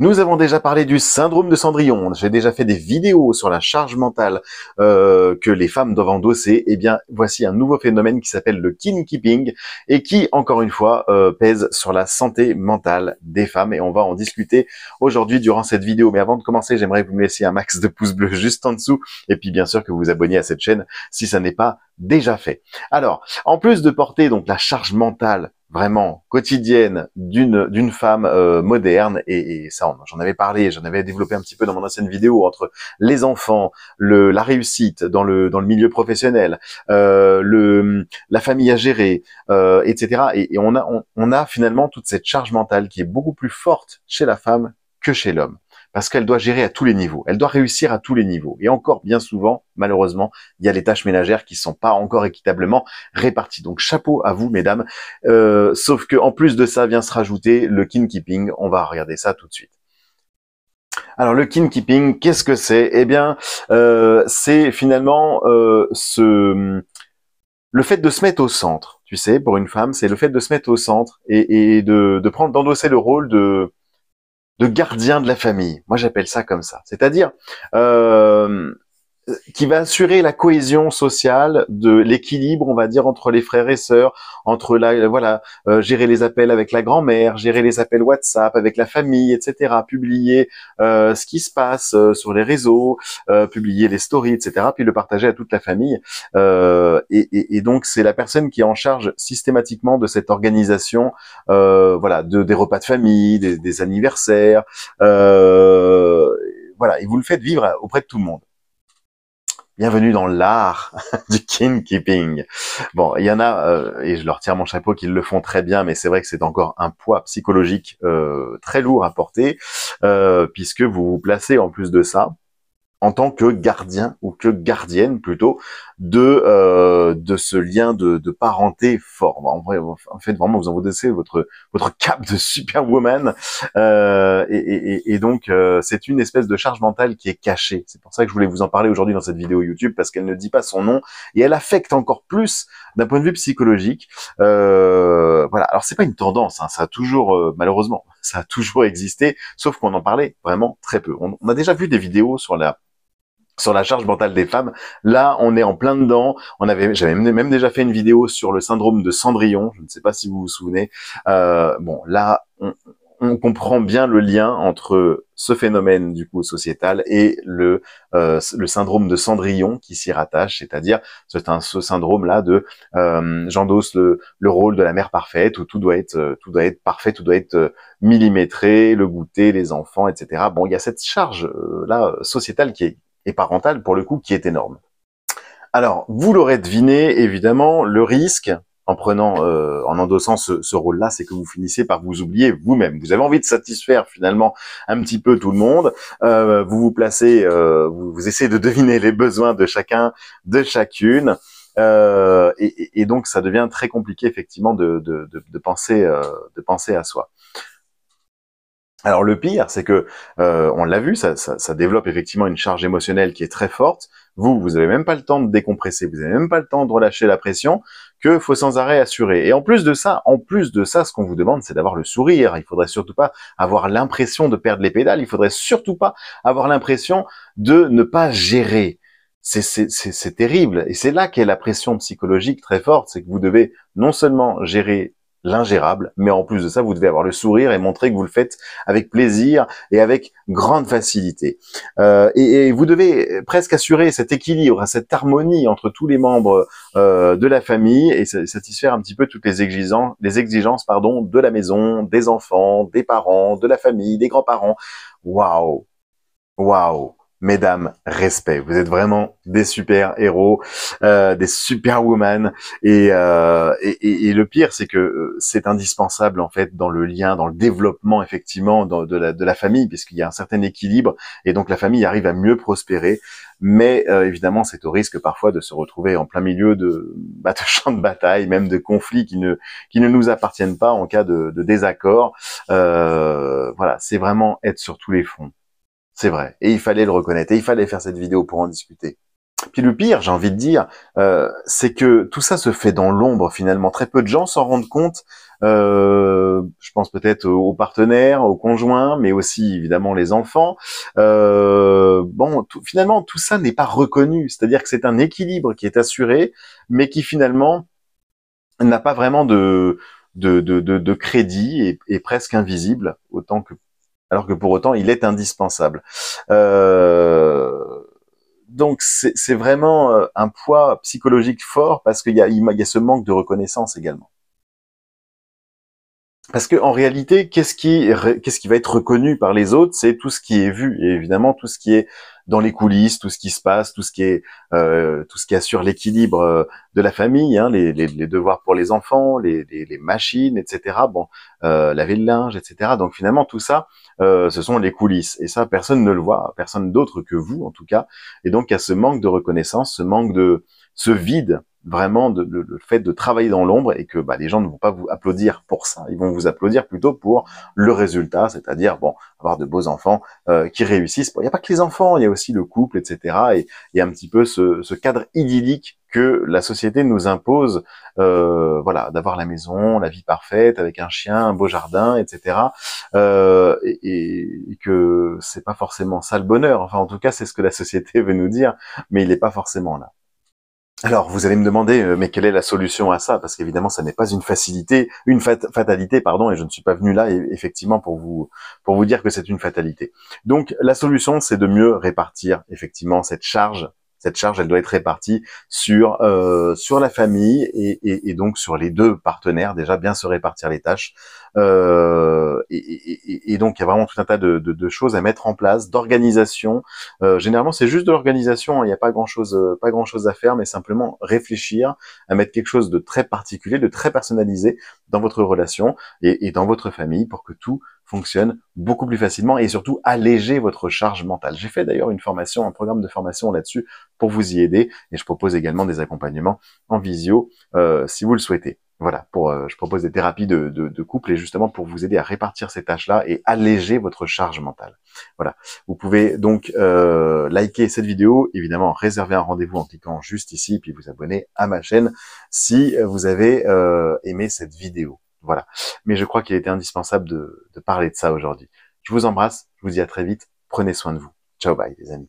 Nous avons déjà parlé du syndrome de Cendrillon. J'ai déjà fait des vidéos sur la charge mentale que les femmes doivent endosser. Eh bien, voici un nouveau phénomène qui s'appelle le kin keeping et qui, encore une fois, pèse sur la santé mentale des femmes. Et on va en discuter aujourd'hui durant cette vidéo. Mais avant de commencer, j'aimerais que vous me laissiez un max de pouces bleus juste en dessous. Et puis, bien sûr, que vous vous abonniez à cette chaîne si ça n'est pas déjà fait. Alors, en plus de porter donc la charge mentale vraiment quotidienne d'une femme moderne, et ça j'en avais parlé, j'en avais développé un petit peu dans mon ancienne vidéo, entre les enfants, la réussite dans le milieu professionnel, la famille à gérer, etc. Et on a finalement toute cette charge mentale qui est beaucoup plus forte chez la femme que chez l'homme, parce qu'elle doit gérer à tous les niveaux, elle doit réussir à tous les niveaux. Et encore, bien souvent, malheureusement, il y a les tâches ménagères qui sont pas encore équitablement réparties. Donc chapeau à vous, mesdames. Sauf que en plus de ça vient se rajouter le kin keeping. On va regarder ça tout de suite. Alors le kin keeping, qu'est-ce que c'est? Eh bien, c'est finalement le fait de se mettre au centre. Tu sais, pour une femme, c'est le fait de se mettre au centre et d'endosser le rôle de gardien de la famille. Moi, j'appelle ça comme ça. C'est-à-dire qui va assurer la cohésion sociale, de l'équilibre, on va dire, entre les frères et sœurs, entre gérer les appels avec la grand-mère, gérer les appels WhatsApp avec la famille, etc. Publier ce qui se passe sur les réseaux, publier les stories, etc. Puis le partager à toute la famille. Et donc c'est la personne qui est en charge systématiquement de cette organisation, des repas de famille, des anniversaires, et vous le faites vivre auprès de tout le monde. Bienvenue dans l'art du kin keeping. Bon, il y en a, et je leur tire mon chapeau, qu'ils le font très bien, mais c'est vrai que c'est encore un poids psychologique très lourd à porter, puisque vous vous placez en plus de ça en tant que gardien ou que gardienne plutôt de ce lien de parenté fort. En fait, vraiment, vous endossez votre cape de superwoman, et donc c'est une espèce de charge mentale qui est cachée. C'est pour ça que je voulais vous en parler aujourd'hui dans cette vidéo YouTube, parce qu'elle ne dit pas son nom et elle affecte encore plus d'un point de vue psychologique. Alors c'est pas une tendance, hein, ça a toujours malheureusement, ça a toujours existé, sauf qu'on en parlait vraiment très peu. On a déjà vu des vidéos sur la charge mentale des femmes. Là, on est en plein dedans. J'avais même déjà fait une vidéo sur le syndrome de Cendrillon. Je ne sais pas si vous vous souvenez. Là, on comprend bien le lien entre ce phénomène du coup sociétal et le syndrome de Cendrillon qui s'y rattache, c'est-à-dire ce syndrome-là de j'endosse le rôle de la mère parfaite, où tout doit être parfait, tout doit être millimétré, le goûter, les enfants, etc. Bon, il y a cette charge là sociétale et parentale pour le coup qui est énorme. Alors, vous l'aurez deviné, évidemment, le risque en endossant ce rôle-là, c'est que vous finissez par vous oublier vous-même. Vous avez envie de satisfaire finalement un petit peu tout le monde. Vous vous placez, vous essayez de deviner les besoins de chacun, de chacune. Et donc ça devient très compliqué effectivement de penser à soi. Alors le pire, c'est que on l'a vu, ça développe effectivement une charge émotionnelle qui est très forte. Vous avez même pas le temps de décompresser, vous avez même pas le temps de relâcher la pression, que faut sans arrêt assurer. Et en plus de ça, ce qu'on vous demande, c'est d'avoir le sourire. Il faudrait surtout pas avoir l'impression de perdre les pédales. Il faudrait surtout pas avoir l'impression de ne pas gérer. C'est terrible. Et c'est là qu'est la pression psychologique très forte, c'est que vous devez non seulement gérer l'ingérable, mais en plus de ça, vous devez avoir le sourire et montrer que vous le faites avec plaisir et avec grande facilité. Et vous devez presque assurer cet équilibre, cette harmonie entre tous les membres de la famille et satisfaire un petit peu toutes les exigences de la maison, des enfants, des parents, de la famille, des grands-parents. Waouh, waouh. Mesdames, respect. Vous êtes vraiment des super héros, des superwoman. Et le pire, c'est que c'est indispensable en fait dans le lien, dans le développement effectivement de la famille, puisqu'il y a un certain équilibre et donc la famille arrive à mieux prospérer. Mais évidemment, c'est au risque parfois de se retrouver en plein milieu de champs de bataille, même de conflits qui ne nous appartiennent pas en cas de désaccord. C'est vraiment être sur tous les fronts. C'est vrai, et il fallait le reconnaître, et il fallait faire cette vidéo pour en discuter. Puis le pire, j'ai envie de dire, c'est que tout ça se fait dans l'ombre finalement. Très peu de gens s'en rendent compte Je pense peut-être aux partenaires, aux conjoints, mais aussi évidemment les enfants. Bon, finalement, tout ça n'est pas reconnu. C'est-à-dire que c'est un équilibre qui est assuré, mais qui finalement n'a pas vraiment de crédit et est presque invisible, autant que, alors que pour autant, il est indispensable. Donc c'est vraiment un poids psychologique fort parce qu'il y a ce manque de reconnaissance également. Parce que en réalité, qu'est-ce qui va être reconnu par les autres, c'est tout ce qui est vu et évidemment tout ce qui est dans les coulisses, tout ce qui se passe, tout ce qui assure l'équilibre de la famille, hein, les devoirs pour les enfants, les machines, etc. Bon, laver le linge, etc. Donc finalement tout ça, ce sont les coulisses et ça personne ne le voit, personne d'autre que vous en tout cas. Et donc il y a ce manque de reconnaissance, ce vide vraiment le fait de travailler dans l'ombre et que les gens ne vont pas vous applaudir pour ça, ils vont vous applaudir plutôt pour le résultat, c'est-à-dire bon avoir de beaux enfants qui réussissent. Bon, il n'y a pas que les enfants, il y a aussi le couple, etc. Et un petit peu ce cadre idyllique que la société nous impose, voilà, d'avoir la maison, la vie parfaite avec un chien, un beau jardin, etc. Et que c'est pas forcément ça le bonheur. Enfin, en tout cas, c'est ce que la société veut nous dire, mais il n'est pas forcément là. Alors, vous allez me demander, mais quelle est la solution à ça? Parce qu'évidemment, ça n'est pas une facilité, fatalité, pardon, et je ne suis pas venu là, effectivement, pour vous dire que c'est une fatalité. Donc, la solution, c'est de mieux répartir, effectivement, cette charge. Cette charge, elle doit être répartie sur la famille et donc sur les deux partenaires, déjà bien se répartir les tâches. Et donc, il y a vraiment tout un tas de choses à mettre en place, d'organisation. Généralement, c'est juste de l'organisation, hein. Il n'y a pas grand-chose à faire, mais simplement réfléchir à mettre quelque chose de très particulier, de très personnalisé dans votre relation et dans votre famille pour que tout fonctionne beaucoup plus facilement et surtout alléger votre charge mentale. J'ai fait d'ailleurs un programme de formation là-dessus pour vous y aider et je propose également des accompagnements en visio si vous le souhaitez. Voilà, je propose des thérapies de couple et justement pour vous aider à répartir ces tâches-là et alléger votre charge mentale. Voilà, vous pouvez donc liker cette vidéo, évidemment réserver un rendez-vous en cliquant juste ici, puis vous abonner à ma chaîne si vous avez aimé cette vidéo. Voilà, mais je crois qu'il était indispensable de parler de ça aujourd'hui. Je vous embrasse, je vous dis à très vite, prenez soin de vous. Ciao, bye les amis.